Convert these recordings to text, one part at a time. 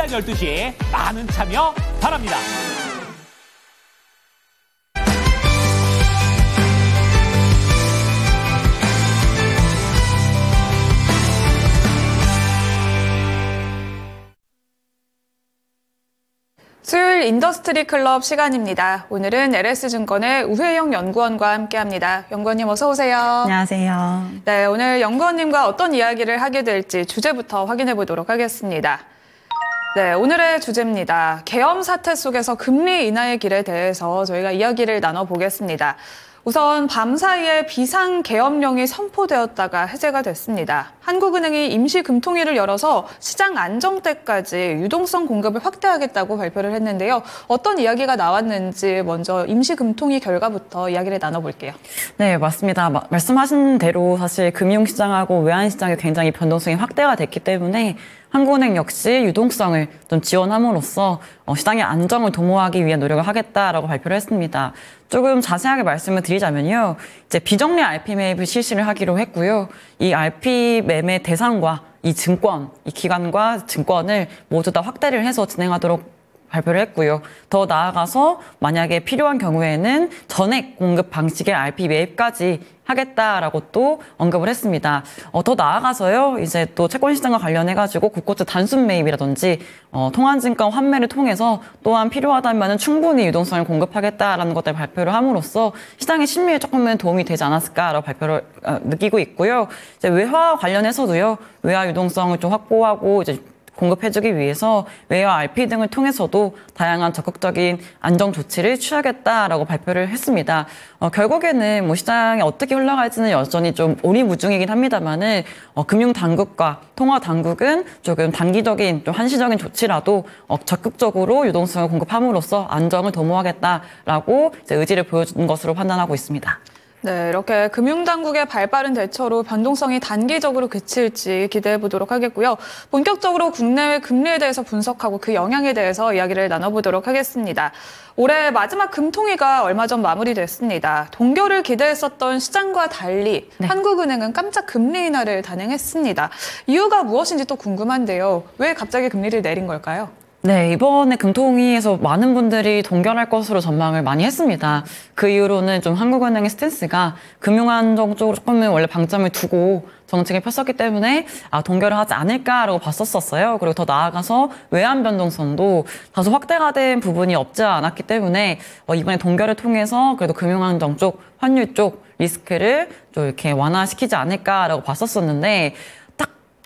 오전 12시 많은 참여 바랍니다. 수요일 인더스트리 클럽 시간입니다. 오늘은 LS증권의 우회영 연구원과 함께합니다. 연구원님 어서 오세요. 안녕하세요. 네, 오늘 연구원님과 어떤 이야기를 하게 될지 주제부터 확인해 보도록 하겠습니다. 네, 오늘의 주제입니다. 계엄 사태 속에서 금리 인하의 길에 대해서 저희가 이야기를 나눠보겠습니다. 우선 밤사이에 비상계엄령이 선포되었다가 해제가 됐습니다. 한국은행이 임시금통위를 열어서 시장 안정때까지 유동성 공급을 확대하겠다고 발표를 했는데요. 어떤 이야기가 나왔는지 먼저 임시금통위 결과부터 이야기를 나눠볼게요. 네, 맞습니다. 말씀하신 대로 사실 금융시장하고 외환시장의 굉장히 변동성이 확대가 됐기 때문에 한국은행 역시 유동성을 좀 지원함으로써 시장의 안정을 도모하기 위한 노력을 하겠다라고 발표를 했습니다. 조금 자세하게 말씀을 드리자면요. 이제 비정리 RP 매입을 실시를 하기로 했고요. 이 RP 매매 대상과 이 증권, 이 기관과 증권을 모두 다 확대를 해서 진행하도록 발표를 했고요. 더 나아가서 만약에 필요한 경우에는 전액 공급 방식의 RP 매입까지 하겠다라고 또 언급을 했습니다. 더 나아가서요, 이제 또 채권시장과 관련해가지고 곳곳에 단순 매입이라든지 통한증권 환매를 통해서 또한 필요하다면 충분히 유동성을 공급하겠다라는 것들 발표를 함으로써 시장의 심리에 조금은 도움이 되지 않았을까라고 발표를 느끼고 있고요. 이제 외화와 관련해서도요, 외화 유동성을 좀 확보하고 이제 공급해주기 위해서 외화 RP 등을 통해서도 다양한 적극적인 안정 조치를 취하겠다라고 발표를 했습니다. 결국에는 뭐 시장이 어떻게 흘러갈지는 여전히 좀 오리무중이긴 합니다만은 금융당국과 통화당국은 조금 단기적인 좀 한시적인 조치라도 적극적으로 유동성을 공급함으로써 안정을 도모하겠다라고 이제 의지를 보여준 것으로 판단하고 있습니다. 네, 이렇게 금융당국의 발빠른 대처로 변동성이 단기적으로 그칠지 기대해 보도록 하겠고요. 본격적으로 국내외 금리에 대해서 분석하고 그 영향에 대해서 이야기를 나눠보도록 하겠습니다. 올해 마지막 금통위가 얼마 전 마무리됐습니다. 동결을 기대했었던 시장과 달리 한국은행은 깜짝 금리 인하를 단행했습니다. 이유가 무엇인지 또 궁금한데요. 왜 갑자기 금리를 내린 걸까요? 네, 이번에 금통위에서 많은 분들이 동결할 것으로 전망을 많이 했습니다. 그 이후로는 좀 한국은행의 스탠스가 금융안정 쪽으로 조금은 원래 방점을 두고 정책을 폈었기 때문에 동결을 하지 않을까라고 봤었어요. 그리고 더 나아가서 외환 변동성도 다소 확대가 된 부분이 없지 않았기 때문에 이번에 동결을 통해서 그래도 금융안정 쪽, 환율 쪽 리스크를 좀 이렇게 완화시키지 않을까라고 봤었었는데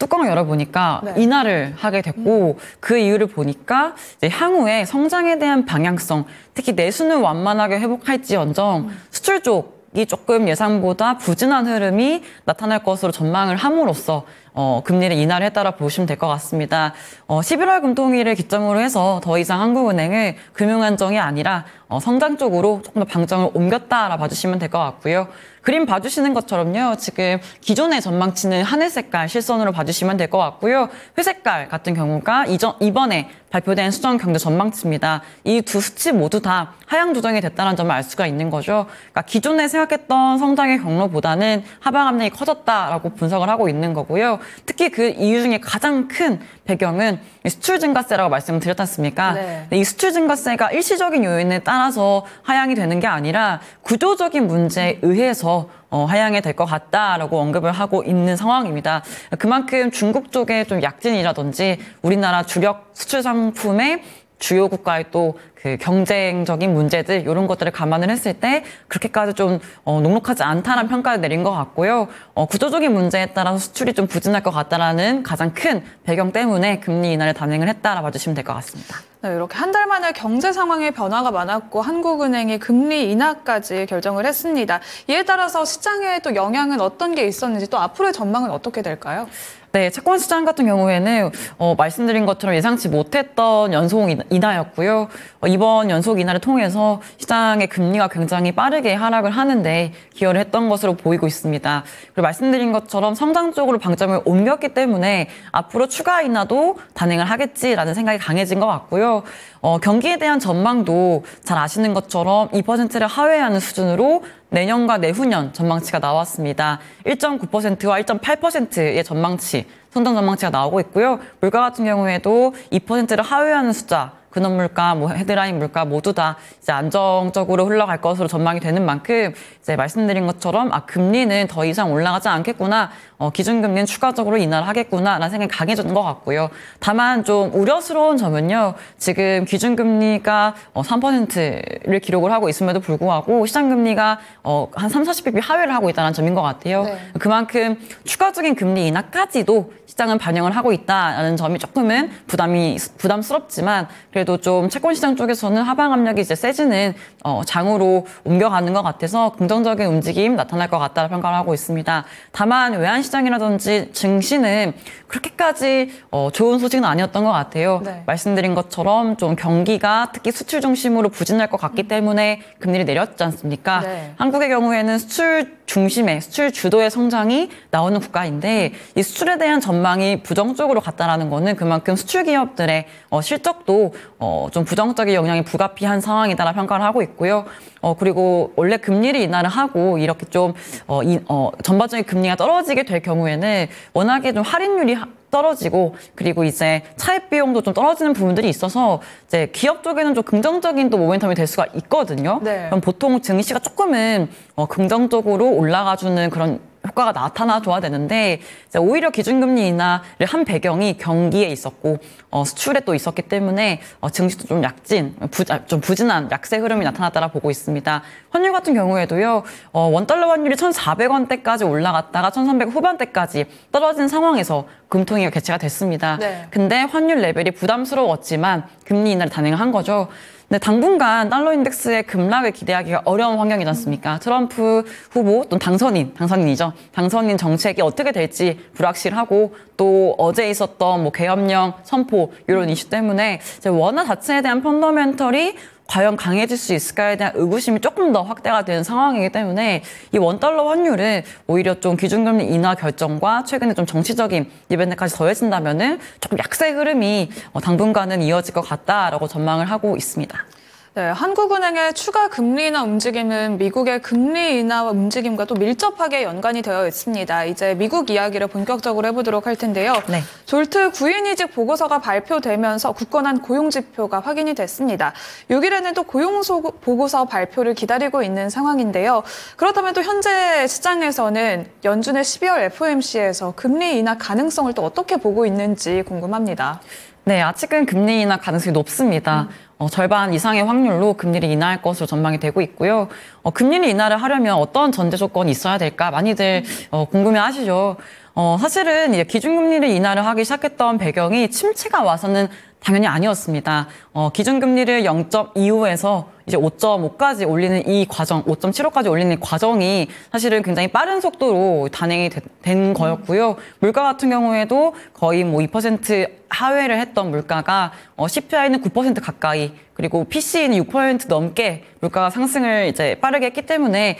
뚜껑을 열어보니까 인하를 하게 됐고 그 이유를 보니까 이제 향후에 성장에 대한 방향성, 특히 내수는 완만하게 회복할지언정 수출 쪽이 조금 예상보다 부진한 흐름이 나타날 것으로 전망을 함으로써 금리를 인하를 했다라 보시면 될 것 같습니다. 11월 금통위를 기점으로 해서 더 이상 한국은행을 금융안정이 아니라 성장 쪽으로 조금 더 방점을 옮겼다라 봐주시면 될 것 같고요. 그림 봐주시는 것처럼요. 지금 기존의 전망치는 하늘 색깔 실선으로 봐주시면 될 것 같고요. 회색깔 같은 경우가 이번에 발표된 수정 경제 전망치입니다. 이 두 수치 모두 다 하향 조정이 됐다는 점을 알 수가 있는 거죠. 그러니까 기존에 생각했던 성장의 경로보다는 하방 압력이 커졌다라고 분석을 하고 있는 거고요. 특히 그 이유 중에 가장 큰 배경은 수출 증가세라고 말씀을 드렸지 않습니까? 네. 이 수출 증가세가 일시적인 요인에 따라서 하향이 되는 게 아니라 구조적인 문제에 의해서 하향이 될 것 같다라고 언급을 하고 있는 상황입니다. 그만큼 중국 쪽에 좀 약진이라든지 우리나라 주력 수출 상품의 주요 국가의 또 그 경쟁적인 문제들 이런 것들을 감안을 했을 때 그렇게까지 좀 녹록하지 않다는 평가를 내린 것 같고요. 구조적인 문제에 따라서 수출이 좀 부진할 것 같다라는 가장 큰 배경 때문에 금리 인하를 단행을 했다라 봐주시면 될 것 같습니다. 네, 이렇게 한 달 만에 경제 상황의 변화가 많았고 한국은행이 금리 인하까지 결정을 했습니다. 이에 따라서 시장에 또 영향은 어떤 게 있었는지 또 앞으로의 전망은 어떻게 될까요? 네, 채권 시장 같은 경우에는 말씀드린 것처럼 예상치 못했던 연속 인하였고요. 이번 연속 인하를 통해서 시장의 금리가 굉장히 빠르게 하락을 하는데 기여를 했던 것으로 보이고 있습니다. 그리고 말씀드린 것처럼 성장 쪽으로 방점을 옮겼기 때문에 앞으로 추가 인하도 단행을 하겠지라는 생각이 강해진 것 같고요. 경기에 대한 전망도 잘 아시는 것처럼 2%를 하회하는 수준으로 내년과 내후년 전망치가 나왔습니다. 1.9%와 1.8%의 전망치, 성장 전망치가 나오고 있고요. 물가 같은 경우에도 2%를 하회하는 숫자, 근원물가, 헤드라인 물가 모두 다 이제 안정적으로 흘러갈 것으로 전망이 되는 만큼 이제 말씀드린 것처럼 금리는 더 이상 올라가지 않겠구나, 기준금리는 추가적으로 인하를 하겠구나라는 생각이 강해지는 것 같고요. 다만 좀 우려스러운 점은요, 지금 기준금리가 3%를 기록을 하고 있음에도 불구하고 시장금리가 한 30-40bp 하회를 하고 있다는 점인 것 같아요. 네. 그만큼 추가적인 금리 인하까지도 시장은 반영을 하고 있다는 점이 조금은 부담스럽지만 그래도 좀 채권시장 쪽에서는 하방 압력이 이제 세지는 장으로 옮겨가는 것 같아서 긍정적인 움직임 나타날 것 같다는 평가를 하고 있습니다. 다만 외환시장이라든지 증시는 그렇게까지 좋은 소식은 아니었던 것 같아요. 네. 말씀드린 것처럼 좀 경기가 특히 수출 중심으로 부진할 것 같기 때문에 금리를 내렸지 않습니까? 네. 한국의 경우에는 수출 중심의, 수출 주도의 성장이 나오는 국가인데 이 수출에 대한 전망이 부정적으로 갔다라는 거는 그만큼 수출 기업들의 실적도 좀 부정적인 영향이 불가피한 상황이다라는 평가를 하고 있고요. 그리고 원래 금리를 인하를 하고 이렇게 좀 전반적인 금리가 떨어지게 될 경우에는 워낙에 좀 할인율이 떨어지고 그리고 이제 차입 비용도 좀 떨어지는 부분들이 있어서 이제 기업 쪽에는 좀 긍정적인 또 모멘텀이 될 수가 있거든요. 네. 그럼 보통 증시가 조금은 긍정적으로 올라가주는 그런 효과가 나타나줘야 되는데 이제 오히려 기준금리 인하를 한 배경이 경기에 있었고 수출에 또 있었기 때문에 증시도 좀 좀 부진한 약세 흐름이 나타났다라 보고 있습니다. 환율 같은 경우에도요. 원달러 환율이 1,400원대까지 올라갔다가 1,300 후반대까지 떨어진 상황에서 금통위가 개최가 됐습니다. 네. 근데 환율 레벨이 부담스러웠지만 금리 인하를 단행한 거죠. 근데 당분간 달러 인덱스의 급락을 기대하기가 어려운 환경이지 않습니까? 트럼프 후보 또는 당선인 정책이 어떻게 될지 불확실하고 또 어제 있었던 계엄령 선포 이런 이슈 때문에 이제 원화 자체에 대한 펀더멘털이 과연 강해질 수 있을까에 대한 의구심이 조금 더 확대가 되는 상황이기 때문에 이 원달러 환율은 오히려 좀 기준금리 인하 결정과 최근에 좀 정치적인 이벤트까지 더해진다면은 조금 약세 흐름이 당분간은 이어질 것 같다라고 전망을 하고 있습니다. 네, 한국은행의 추가 금리 인하 움직임은 미국의 금리 인하 움직임과 또 밀접하게 연관이 되어 있습니다. 이제 미국 이야기를 본격적으로 해보도록 할 텐데요. 네. 졸트 구인이직 보고서가 발표되면서 굳건한 고용지표가 확인이 됐습니다. 6일에는 또 고용보고서 발표를 기다리고 있는 상황인데요. 그렇다면 또 현재 시장에서는 연준의 12월 FOMC에서 금리 인하 가능성을 또 어떻게 보고 있는지 궁금합니다. 네, 아직은 금리 인하 가능성이 높습니다. 절반 이상의 확률로 금리를 인하할 것으로 전망이 되고 있고요. 금리를 인하를 하려면 어떤 전제 조건이 있어야 될까 많이들 궁금해하시죠. 사실은 이제 기준금리를 인하를 하기 시작했던 배경이 침체가 와서는 당연히 아니었습니다. 기준금리를 0.25에서 이제 5.5까지 올리는 이 과정, 5.75까지 올리는 이 과정이 사실은 굉장히 빠른 속도로 단행이 된 거였고요. 물가 같은 경우에도 거의 2% 하회를 했던 물가가 CPI는 9% 가까이 그리고 PCE는 6% 넘게 물가가 상승을 이제 빠르게 했기 때문에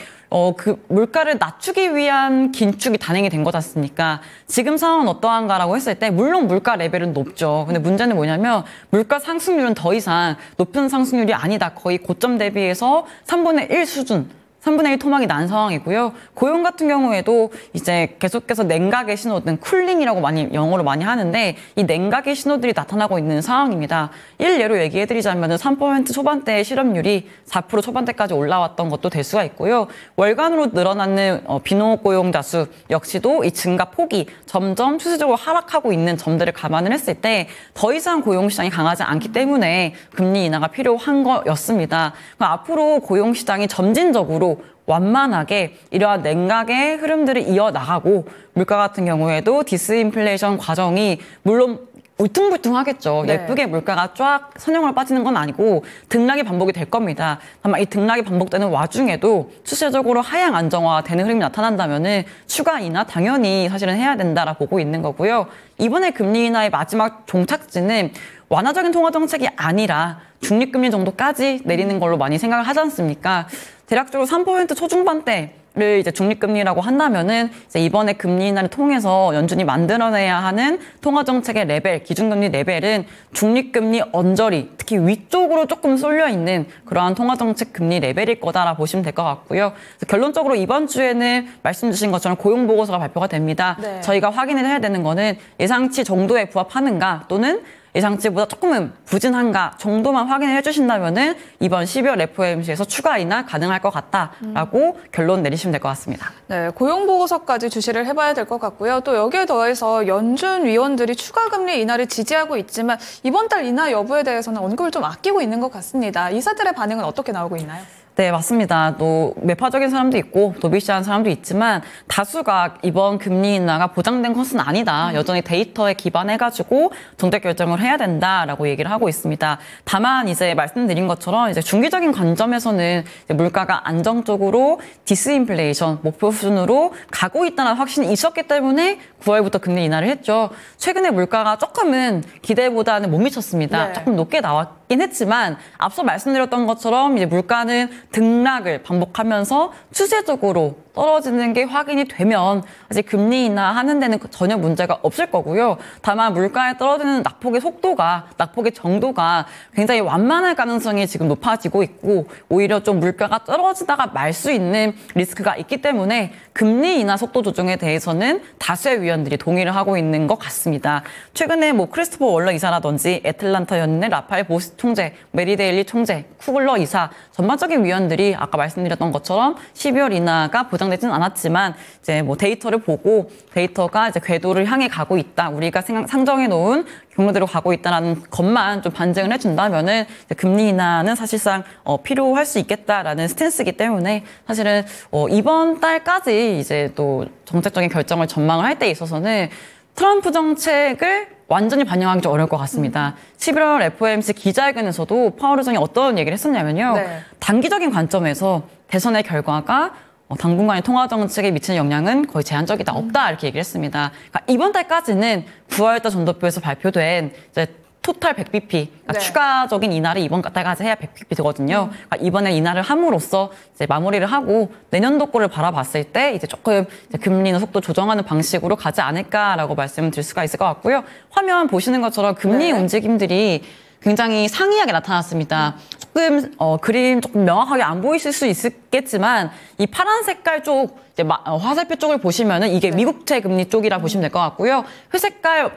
그 물가를 낮추기 위한 긴축이 단행이 된 거지 않습니까? 지금 상황은 어떠한가라고 했을 때 물론 물가 레벨은 높죠. 근데 문제는 뭐냐면 물가 상승률은 더 이상 높은 상승률이 아니다. 거의 고점 대비해서 3분의 1 수준. 3분의 1 토막이 난 상황이고요. 고용 같은 경우에도 이제 계속해서 냉각의 신호등, 쿨링이라고 영어로 많이 하는데 이 냉각의 신호들이 나타나고 있는 상황입니다. 일례로 얘기해드리자면 3% 초반대의 실업률이 4% 초반대까지 올라왔던 것도 될 수가 있고요. 월간으로 늘어나는 비농업 고용자 수 역시도 이 증가 폭이 점점 추세적으로 하락하고 있는 점들을 감안을 했을 때 더 이상 고용시장이 강하지 않기 때문에 금리 인하가 필요한 거였습니다. 앞으로 고용시장이 점진적으로 완만하게 이러한 냉각의 흐름들을 이어나가고 물가 같은 경우에도 디스인플레이션 과정이 물론 울퉁불퉁하겠죠. 네. 예쁘게 물가가 쫙 선형으로 빠지는 건 아니고 등락이 반복이 될 겁니다. 다만 이 등락이 반복되는 와중에도 추세적으로 하향 안정화가 되는 흐름이 나타난다면은 추가 인하 당연히 사실은 해야 된다라 보고 있는 거고요. 이번에 금리 인하의 마지막 종착지는 완화적인 통화 정책이 아니라 중립금리 정도까지 내리는 걸로 많이 생각을 하지 않습니까? 대략적으로 3% 초중반대 를 이제 중립금리라고 한다면은 이제 이번에 금리 인하를 통해서 연준이 만들어내야 하는 통화 정책의 레벨, 기준금리 레벨은 중립금리 언저리, 특히 위쪽으로 조금 쏠려 있는 그러한 통화 정책 금리 레벨일 거다라 보시면 될 것 같고요. 그래서 결론적으로 이번 주에는 말씀 주신 것처럼 고용 보고서가 발표가 됩니다. 네. 저희가 확인을 해야 되는 거는 예상치 정도에 부합하는가 또는 예상치보다 조금은 부진한가 정도만 확인을 해주신다면은 이번 12월 FOMC에서 추가 인하 가능할 것 같다라고 결론 내리시면 될 것 같습니다. 네, 고용 보고서까지 주시를 해봐야 될 것 같고요. 또 여기에 더해서 연준 위원들이 추가 금리 인하를 지지하고 있지만 이번 달 인하 여부에 대해서는 언급을 좀 아끼고 있는 것 같습니다. 이사들의 반응은 어떻게 나오고 있나요? 네, 맞습니다. 또 매파적인 사람도 있고 도비시한 사람도 있지만 다수가 이번 금리 인하가 보장된 것은 아니다. 여전히 데이터에 기반해가지고 정책 결정을 해야 된다라고 얘기를 하고 있습니다. 다만 이제 말씀드린 것처럼 이제 중기적인 관점에서는 이제 물가가 안정적으로 디스인플레이션 목표 수준으로 가고 있다는 확신이 있었기 때문에 9월부터 금리 인하를 했죠. 최근에 물가가 조금은 기대보다는 못 미쳤습니다. 네. 조금 높게 나왔긴 했지만 앞서 말씀드렸던 것처럼 이제 물가는 등락을 반복하면서 추세적으로 떨어지는 게 확인이 되면 아직 금리 인하하는 데는 전혀 문제가 없을 거고요. 다만 물가에 떨어지는 낙폭의 속도가, 낙폭의 정도가 굉장히 완만할 가능성이 지금 높아지고 있고 오히려 좀 물가가 떨어지다가 말 수 있는 리스크가 있기 때문에 금리 인하 속도 조정에 대해서는 다수의 위원들이 동의를 하고 있는 것 같습니다. 최근에 뭐 크리스토퍼 월러 이사라든지 애틀란타 연내 라파엘 보스 총재, 메리 데일리 총재, 쿠글러 이사 전반적인 위원들이 아까 말씀드렸던 것처럼 12월 인하가 보장되지는 않았지만 이제 뭐 데이터를 보고 데이터가 이제 궤도를 향해 가고 있다. 우리가 상정해 놓은 경로대로 가고 있다는 것만 좀 반증을 해준다면은 이제 금리 인하는 사실상 필요할 수 있겠다라는 스탠스이기 때문에 사실은 이번 달까지 이제 또 정책적인 결정을 전망을 할 때 있어서는 트럼프 정책을 완전히 반영하기 좀 어려울 것 같습니다. 11월 FOMC 기자회견에서도 파월 의장이 어떤 얘기를 했었냐면요. 네. 단기적인 관점에서 대선의 결과가 당분간의 통화 정책에 미치는 영향은 거의 제한적이다, 없다 이렇게 얘기를 했습니다. 그러니까 이번 달까지는 9월달 전도표에서 발표된 이제 토탈 100bp, 그러니까 네. 추가적인 인하를 이번 달까지 해야 100bp 되거든요. 그러니까 이번에 인하를 함으로써 이제 마무리를 하고 내년도 거를 바라봤을 때 이제 조금 이제 금리나 속도 조정하는 방식으로 가지 않을까라고 말씀을 드릴 수가 있을 것 같고요. 화면 보시는 것처럼 금리 네. 움직임들이 굉장히 상이하게 나타났습니다. 조금 그림 조금 명확하게 안 보이실 수 있겠지만 이 파란 색깔 쪽 이제 화살표 쪽을 보시면은 이게 네. 미국채 금리 쪽이라 보시면 될 것 같고요. 회색깔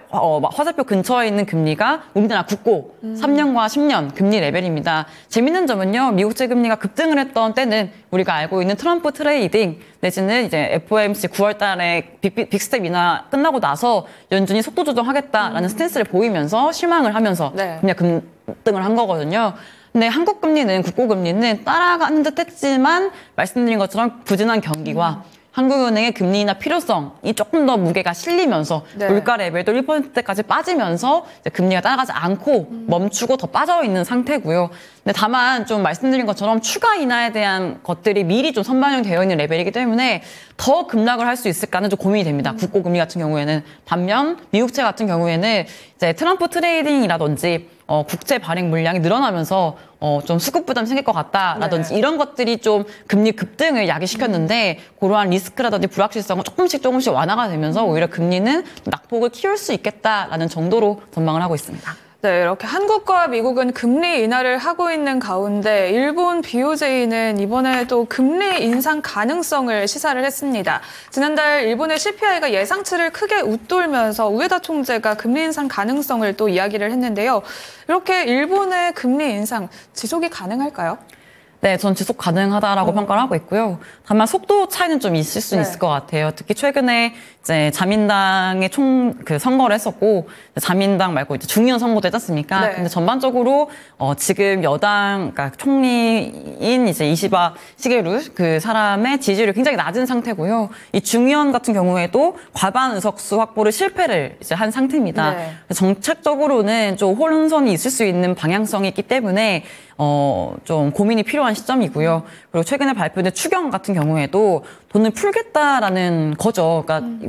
화살표 근처에 있는 금리가 우리나라 국고 3년과 10년 금리 레벨입니다. 재밌는 점은요. 미국채 금리가 급등을 했던 때는 우리가 알고 있는 트럼프 트레이딩 내지는 이제 FOMC 9월 달에 빅스텝 인하 끝나고 나서 연준이 속도 조정하겠다라는 스탠스를 보이면서 실망을 하면서 네. 금리가 급등을 한 거거든요. 근데 한국 금리는 국고 금리는 따라가는 듯 했지만 말씀드린 것처럼 부진한 경기와 한국은행의 금리 인하 필요성이 조금 더 무게가 실리면서 네. 물가 레벨도 1%대까지 빠지면서 이제 금리가 따라가지 않고 멈추고 더 빠져 있는 상태고요. 근데 다만 좀 말씀드린 것처럼 추가 인하에 대한 것들이 미리 좀 선반영되어 있는 레벨이기 때문에 더 급락을 할 수 있을까는 좀 고민이 됩니다. 국고 금리 같은 경우에는. 반면 미국채 같은 경우에는 이제 트럼프 트레이딩이라든지 국채 발행 물량이 늘어나면서 좀 수급 부담이 생길 것 같다라든지 네. 이런 것들이 좀 금리 급등을 야기시켰는데 그러한 리스크라든지 불확실성은 조금씩 완화가 되면서 오히려 금리는 낙폭을 키울 수 있겠다라는 정도로 전망을 하고 있습니다. 네, 이렇게 한국과 미국은 금리 인하를 하고 있는 가운데 일본 BOJ는 이번에 또 금리 인상 가능성을 시사를 했습니다. 지난달 일본의 CPI가 예상치를 크게 웃돌면서 우에다 총재가 금리 인상 가능성을 또 이야기를 했는데요. 이렇게 일본의 금리 인상 지속이 가능할까요? 네, 전 지속 가능하다라고 평가를 하고 있고요. 다만 속도 차이는 좀 있을 수는 있을 것 같아요. 특히 최근에 이제 자민당의 선거를 했었고, 자민당 말고 이제 중의원 선거도 했지 않습니까? 근데 전반적으로 지금 여당, 그러니까 총리인 이제 이시바 시게루 그 사람의 지지율이 굉장히 낮은 상태고요. 이 중의원 같은 경우에도 과반 의석수 확보를 실패를 이제 한 상태입니다. 정책적으로는 좀 혼선이 있을 수 있는 방향성이 있기 때문에 좀 고민이 필요한 시점이고요. 그리고 최근에 발표된 추경 같은 경우에도 돈을 풀겠다라는 거죠. 그러니까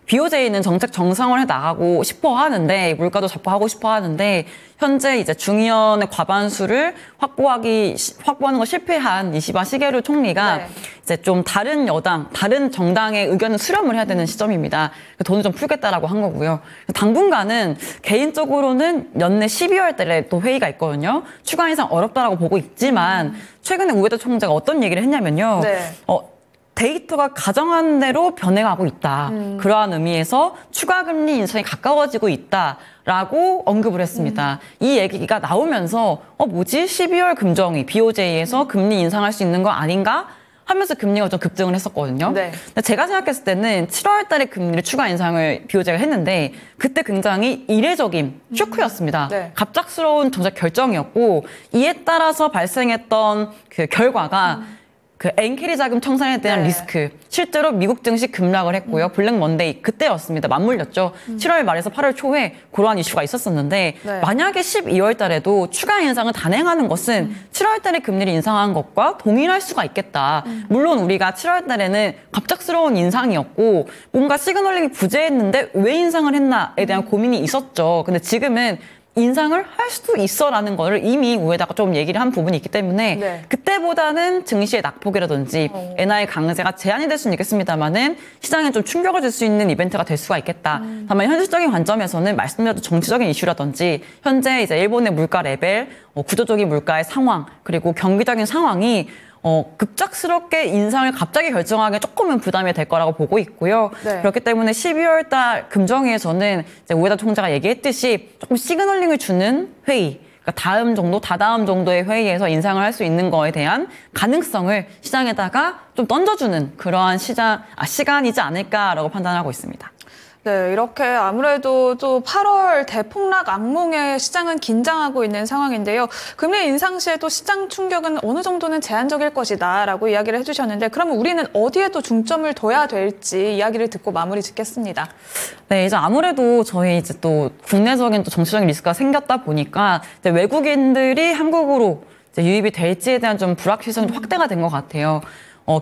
BOJ는 정책 정상화해 나가고 싶어 하는데, 물가도 잡고 하고 싶어 하는데, 현재 이제 중의원의 과반수를 확보하는 거 실패한 이시바 시게루 총리가 이제 좀 다른 여당, 다른 정당의 의견을 수렴을 해야 되는 시점입니다. 돈을 좀 풀겠다라고 한 거고요. 당분간은 개인적으로는 연내 12월 달에 또 회의가 있거든요. 추가 인상 어렵다라고 보고 있지만, 최근에 우에다 총재가 어떤 얘기를 했냐면요. 데이터가 가정한 대로 변해가고 있다. 그러한 의미에서 추가 금리 인상이 가까워지고 있다라고 언급을 했습니다. 이 얘기가 나오면서 뭐지? 12월 금정이 BOJ에서 금리 인상할 수 있는 거 아닌가? 하면서 금리가 좀 급등을 했었거든요. 근데 제가 생각했을 때는 7월 달에 금리를 추가 인상을 BOJ가 했는데 그때 굉장히 이례적인 쇼크였습니다. 갑작스러운 정책 결정이었고 이에 따라서 발생했던 그 결과가 그 엔캐리 자금 청산에 대한 리스크, 실제로 미국 증시 급락을 했고요. 블랙 먼데이 그때였습니다. 맞물렸죠. 7월 말에서 8월 초에 그러한 이슈가 있었었는데 만약에 12월 달에도 추가 인상을 단행하는 것은 7월 달에 금리를 인상한 것과 동일할 수가 있겠다. 물론 우리가 7월 달에는 갑작스러운 인상이었고 뭔가 시그널링이 부재했는데 왜 인상을 했나에 대한 고민이 있었죠. 근데 지금은 인상을 할 수도 있어라는 거를 이미 우에다가 좀 얘기를 한 부분이 있기 때문에 그때보다는 증시의 낙폭이라든지 엔화의 강세가 제한이 될 수는 있겠습니다만은 시장에 좀 충격을 줄 수 있는 이벤트가 될 수가 있겠다. 다만 현실적인 관점에서는 말씀드렸던 정치적인 이슈라든지 현재 이제 일본의 물가 레벨, 구조적인 물가의 상황 그리고 경기적인 상황이 급작스럽게 인상을 갑자기 결정하기에 조금은 부담이 될 거라고 보고 있고요. 그렇기 때문에 12월 달 금정회에서는 이제 우에다 총재가 얘기했듯이 조금 시그널링을 주는 회의, 그러니까 다음 정도, 다다음 정도의 회의에서 인상을 할 수 있는 거에 대한 가능성을 시장에다가 좀 던져주는 그러한 시간이지 않을까라고 판단하고 있습니다. 네, 이렇게 아무래도 또 8월 대폭락 악몽에 시장은 긴장하고 있는 상황인데요. 금리 인상 시에도 시장 충격은 어느 정도는 제한적일 것이다라고 이야기를 해주셨는데 그러면 우리는 어디에 또 중점을 둬야 될지 이야기를 듣고 마무리 짓겠습니다. 네, 이제 아무래도 저희 이제 또 국내적인 또 정치적인 리스크가 생겼다 보니까 이제 외국인들이 한국으로 이제 유입이 될지에 대한 좀 불확실성이 좀 확대가 된 것 같아요.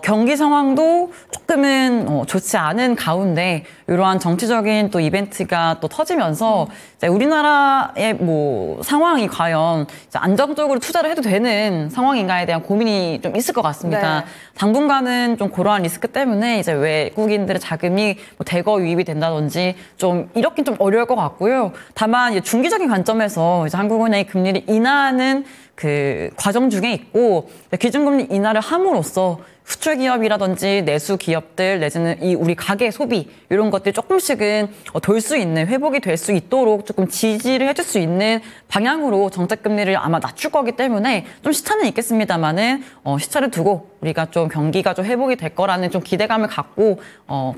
경기 상황도 조금은 좋지 않은 가운데 이러한 정치적인 또 이벤트가 또 터지면서 이제 우리나라의 뭐 상황이 과연 이제 안정적으로 투자를 해도 되는 상황인가에 대한 고민이 좀 있을 것 같습니다. 당분간은 좀 그러한 리스크 때문에 이제 외국인들의 자금이 뭐 대거 유입이 된다든지 좀 이렇긴 좀 어려울 것 같고요. 다만 이제 중기적인 관점에서 이제 한국은행이 금리를 인하하는 그 과정 중에 있고 기준금리 인하를 함으로써 수출 기업이라든지 내수 기업들 내지는 이 우리 가계 소비 이런 것들이 조금씩은 돌 수 있는 회복이 될 수 있도록 조금 지지를 해줄 수 있는 방향으로 정책 금리를 아마 낮출 거기 때문에 좀 시차는 있겠습니다만은 시차를 두고 우리가 좀 경기가 좀 회복이 될 거라는 좀 기대감을 갖고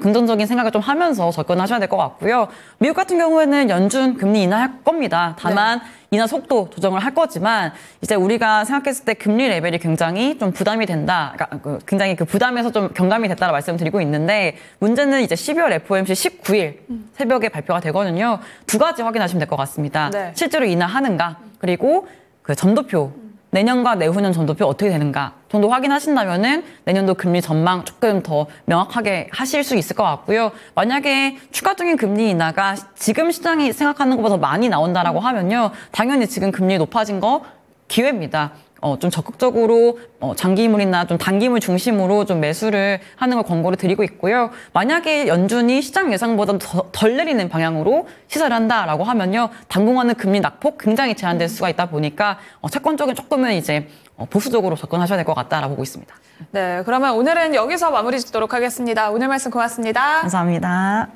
긍정적인 생각을 좀 하면서 접근하셔야 될 것 같고요. 미국 같은 경우에는 연준 금리 인하할 겁니다. 다만 인하 속도 조정을 할 거지만 이제 우리가 생각했을 때 금리 레벨이 굉장히 좀 부담이 된다. 그러니까 굉장히 그 부담에서 좀 경감이 됐다라 말씀드리고 있는데 문제는 이제 12월 FOMC 19일 새벽에 발표가 되거든요. 두 가지 확인하시면 될 것 같습니다. 실제로 인하하는가 그리고 그 점도표 내년과 내후년 점도표 어떻게 되는가 정도 확인하신다면은 내년도 금리 전망 조금 더 명확하게 하실 수 있을 것 같고요. 만약에 추가적인 금리 인하가 지금 시장이 생각하는 것보다 많이 나온다라고 하면요. 당연히 지금 금리 높아진 거 기회입니다. 좀 적극적으로 장기물이나 좀 단기물 중심으로 좀 매수를 하는 걸 권고를 드리고 있고요. 만약에 연준이 시장 예상보다 덜 내리는 방향으로 시사를 한다라고 하면요. 당분간은 금리 낙폭 굉장히 제한될 수가 있다 보니까 채권적인 조금은 이제 보수적으로 접근하셔야 될 것 같다라고 보고 있습니다. 네, 그러면 오늘은 여기서 마무리 짓도록 하겠습니다. 오늘 말씀 고맙습니다. 감사합니다.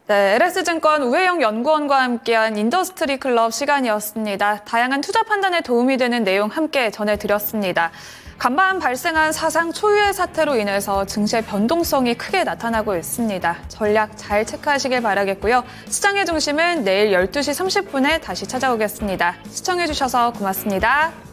네, LS증권 우혜영 연구원과 함께한 인더스트리 클럽 시간이었습니다. 다양한 투자 판단에 도움이 되는 내용 함께 전해드렸습니다. 간밤 발생한 사상 초유의 사태로 인해서 증시의 변동성이 크게 나타나고 있습니다. 전략 잘 체크하시길 바라겠고요. 시장의 중심은 내일 12시 30분에 다시 찾아오겠습니다. 시청해주셔서 고맙습니다.